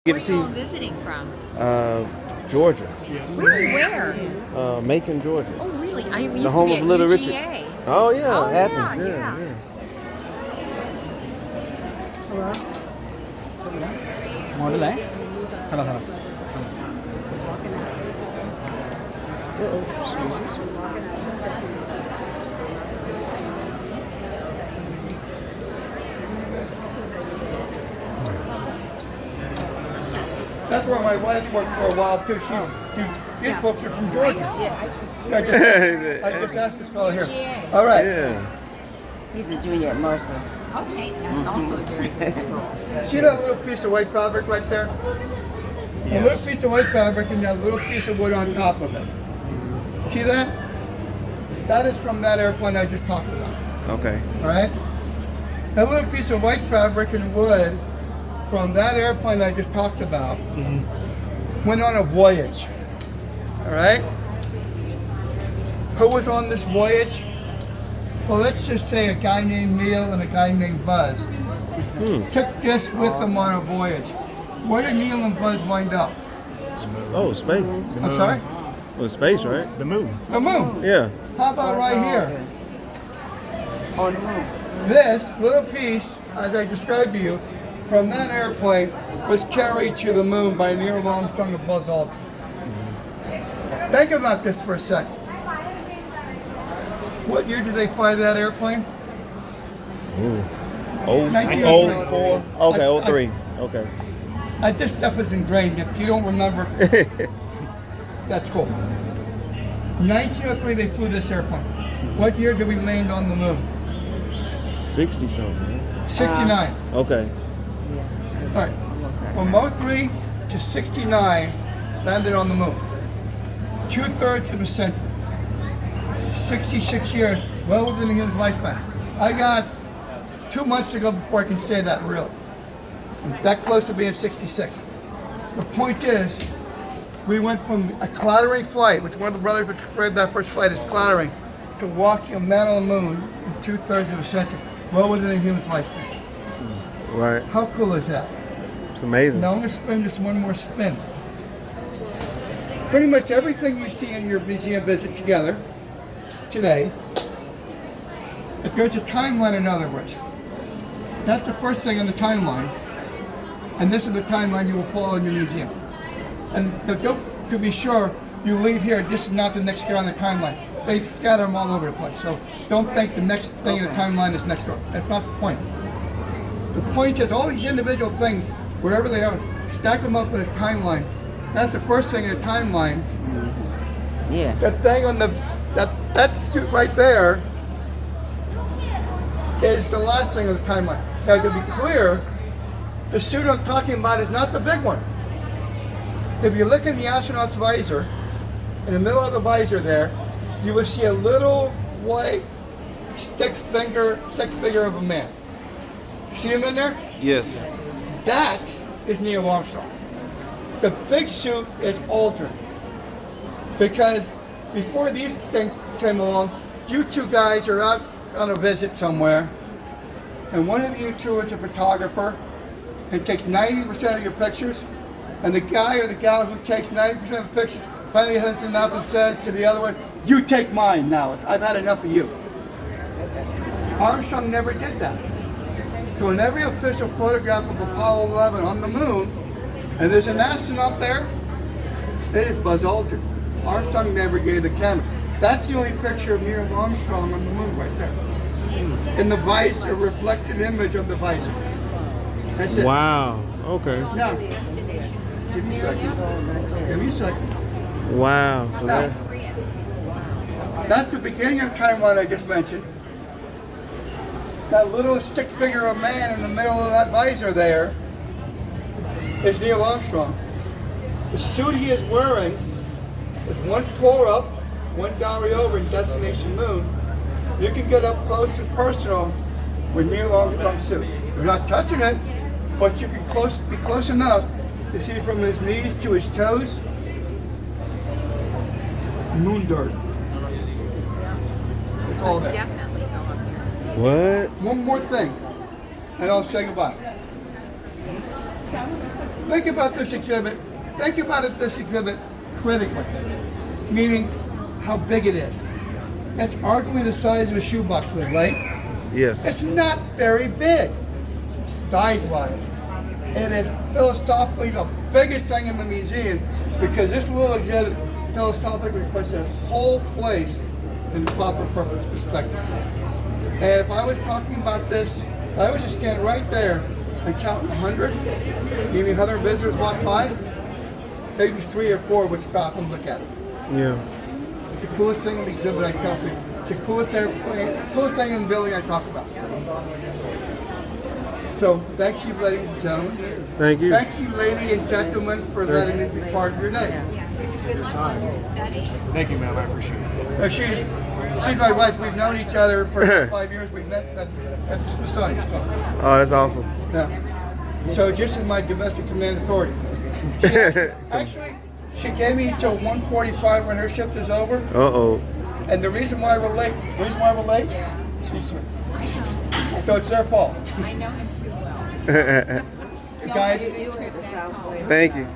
Get to see visiting from? Georgia, Really? Where? Macon, Georgia. Oh, really? I used The home to be of Little at Richard. UGA. Oh yeah, Oh, Athens. yeah, Yeah, yeah. yeah. Model है खड़ा खड़ा Excuse me. That's where my wife worked for a while too. These folks are from Georgia. I just asked this fellow here. All right. Yeah. He's a junior at Mercer. Okay, that's also a very good school. See that little piece of white fabric right there? A little piece of white fabric and that little piece of wood on top of it. See that? That is from that airplane I just talked about. Okay. All right? That little piece of white fabric and wood from that airplane I just talked about went on a voyage. All right? Who was on this voyage? Well, let's just say a guy named Neil and a guy named Buzz took this with them on a voyage. Where did Neil and Buzz wind up? Oh, space. I'm sorry? Well, space, right? the moon The moon. Yeah. How about right here? On the moon. This little piece, as I described to you, from that airplane was carried to the moon by Neil Armstrong and Buzz Aldrin. Think about this for a second. What year did they fly that airplane? Oh, 1904. Okay, 03. Okay. This stuff is ingrained. If you don't remember, that's cool. 1903 they flew this airplane. What year did we land on the moon? 60 something. 69. Okay. All right. From 03 to 69, landed on the moon. 2/3 of a century. 66 years, well within his lifespan. I got 2 months to go before I can say that really. I'm that close to being 66. The point is, we went from a clattering flight, which one of the brothers would describe that first flight as clattering, to walking a man on the moon in 2/3 of a century, well within a human's lifespan. Right. How cool is that? It's amazing. Now I'm going to spin this one more spin. Pretty much everything you see in your museum visit together today, if there's a timeline, in other words, that's the first thing on the timeline, and this is the timeline you will follow in your museum. And to be sure, you leave here, this is not the next year on the timeline. They scatter them all over the place, so don't think the next thing in the timeline is next door. That's not the point. The point is all these individual things, wherever they are, stack them up in this timeline. That's the first thing in the timeline. Yeah. That thing on that suit right there is the last thing on the timeline. Now to be clear, the suit I'm talking about is not the big one. If you look in the astronaut's visor, in the middle of the visor there, you will see a little white stick figure of a man. See him in there? Yes. That is Neil Armstrong. The big suit is Aldrin. Because before these things came along, you two guys are out on a visit somewhere, and one of you two is a photographer and takes 90% of your pictures, and the guy or the gal who takes 90% of the pictures finally has enough and says to the other one, "You take mine now. I've had enough of you." Armstrong never did that. So in every official photograph of Apollo 11 on the moon, and there's an astronaut there, it is Buzz Aldrin. Armstrong never gave the camera. That's the only picture of Neil Armstrong on the moon right there. In the visor, a reflected image of the visor. That's it. Wow. Okay. Now, give me a second. Give me a second. Wow. So Now, that. that's the beginning of the timeline I just mentioned. That little stick figure of man in the middle of that visor there is Neil Armstrong. The suit he is wearing is one floor up, one gallery over in Destination Moon. You can get up close and personal with Neil Armstrong's suit. You're not touching it, but you can be close enough to see from his knees to his toes. Moon dirt. It's all there. Definitely go up there. What? One more thing, and I'll say goodbye. Think about this exhibit. Think about this exhibit critically, meaning how big it is. It's arguably the size of a shoebox lid, right? Yes. It's not very big, size-wise. It is philosophically the biggest thing in the museum because this little exhibit philosophically puts this whole place in proper perspective. And if I was talking about this, I was just stand right there and count 100, maybe 100 visitors walk by, maybe 3 or 4 would stop and look at it. Yeah. The coolest thing in the exhibit I tell people, it's the coolest thing in the building I talk about. So thank you, ladies and gentlemen. Thank you. Thank you, ladies and gentlemen, for letting me be part of your day. Good luck on your study. Thank you, ma'am. I appreciate it. She's my wife. We've known each other for 5 years. We met at the Smithsonian. So, Oh, that's awesome. yeah. So just as my domestic command authority. She came me until 1:45 when her shift is over. Uh-oh. And the reason why we're late, she's sweet. So it's their fault. I know him too well. Guys, Thank you.